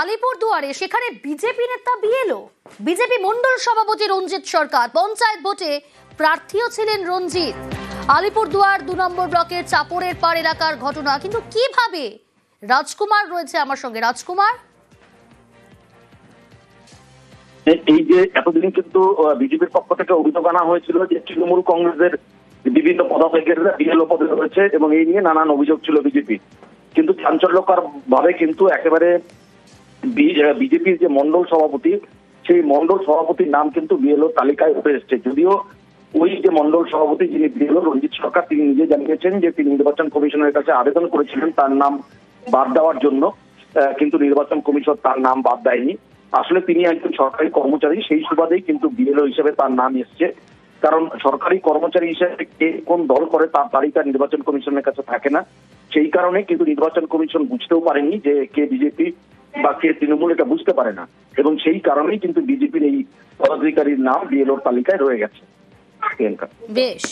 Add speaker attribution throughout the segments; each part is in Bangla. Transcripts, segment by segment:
Speaker 1: আলিপুরদুয়ারে সেখানে বিজেপি নেতা বিএলও বিজেপি মন্ডল সভাপতি রঞ্জিত সরকার পঞ্চায়েত ভোটে প্রার্থীও ছিলেন রঞ্জিত। আলিপুরদুয়ার ২ নম্বর ব্লকের চাপড়ের পাড় এলাকার ঘটনা, কিন্তু কিভাবে? রাজকুমার রয়েছে আমার সঙ্গে। রাজকুমার,
Speaker 2: এই যে এতদিন কিন্তু বিজেপির পক্ষ থেকে অভিযোগ আনা হয়েছিল যে তৃণমূল কংগ্রেসের বিভিন্ন পদাধিকারীরা বিএলও পদে রয়েছে এবং এই নিয়ে নানান অভিযোগ ছিল বিজেপি। কিন্তু চাঞ্চল্যকর ভাবে কিন্তু একেবারে বিজেপির যে মন্ডল সভাপতি, সেই মন্ডল সভাপতির নাম কিন্তু বিএলও তালিকায় উঠে এসছে। যদিও ওই যে মন্ডল সভাপতি যিনি বিএলও রঞ্জিত সরকার, তিনি নিজে জানিয়েছেন যে তিনি নির্বাচন কমিশনের কাছে আবেদন করেছিলেন তার নাম বাদ দেওয়ার জন্য, কিন্তু নির্বাচন কমিশন তার নাম বাদ দেয়নি। আসলে তিনি একজন সরকারি কর্মচারী, সেই সুবাদেই কিন্তু বিএলও হিসেবে তার নাম এসছে। কারণ সরকারি কর্মচারী হিসেবে কে কোন দল করে তার তালিকা নির্বাচন কমিশনের কাছে থাকে না। সেই কারণে কিন্তু নির্বাচন কমিশন বুঝতেও পারেনি যে কে বিজেপি বা কে তৃণমূল, এটা বুঝতে পারে না, এবং সেই কারণেই কিন্তু বিজেপির এই পদাধিকারীর নাম বিএলওর তালিকায় রয়ে গেছে।
Speaker 1: বেশ,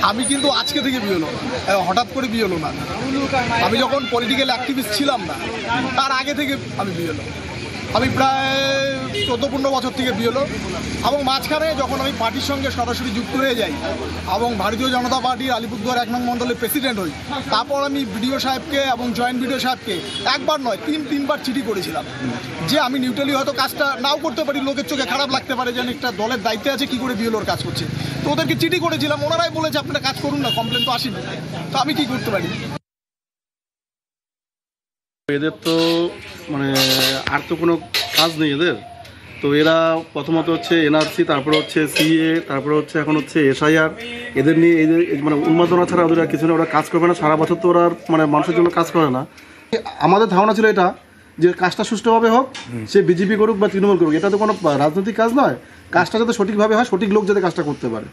Speaker 3: আমি কিন্তু আজকে থেকে বিএলও, হঠাৎ করে বিএলও না। আমি যখন পলিটিক্যাল অ্যাক্টিভিস্ট ছিলাম না, তার আগে থেকে আমি বিএলও। আমি প্রায় 14-15 বছর থেকে বিএলও, এবং মাঝখানে যখন আমি পার্টির সঙ্গে সরাসরি যুক্ত হয়ে যাই এবং ভারতীয় জনতা পার্টির আলিপুরদুয়ার 1 নং মণ্ডলের প্রেসিডেন্ট হই, তারপর আমি বিডিও সাহেবকে এবং জয়েন্ট বিডিও সাহেবকে একবার নয় 3-3বার চিঠি করেছিলাম যে আমি নিউট্রালি হয়তো কাজটা নাও করতে পারি, লোকের চোখে খারাপ লাগতে পারে যে একটা দলের দায়িত্বে আছে কি করে বিএলওর কাজ করছে। তো ওদেরকে চিঠি করেছিলাম, ওনারাই বলেছে আপনারা কাজ করুন না, কমপ্লেন তো আসেনি। তো আমি কি করতে পারি?
Speaker 4: এদের তো মানে আর তো কোনো কাজ নেই এদের। তো এরা প্রথমত হচ্ছে এনআরসি, তারপরে হচ্ছে সিএ, তারপরে হচ্ছে এখন হচ্ছে এসআইআর। এদের নিয়ে এদের মানে উন্মাদনা ছাড়া ওদের আর কিছু না, ওরা কাজ করবে না। সারা বছর তো ওরা মানে মানুষের জন্য কাজ করে না। আমাদের ধারণা ছিল এটা যে কাজটা সুষ্ঠুভাবে হোক, সে বিজেপি করুক বা তৃণমূল করুক, এটা তো কোনো রাজনৈতিক কাজ নয়। কাজটা যাতে সঠিকভাবে হয়, সঠিক লোক যাতে কাজটা করতে পারে।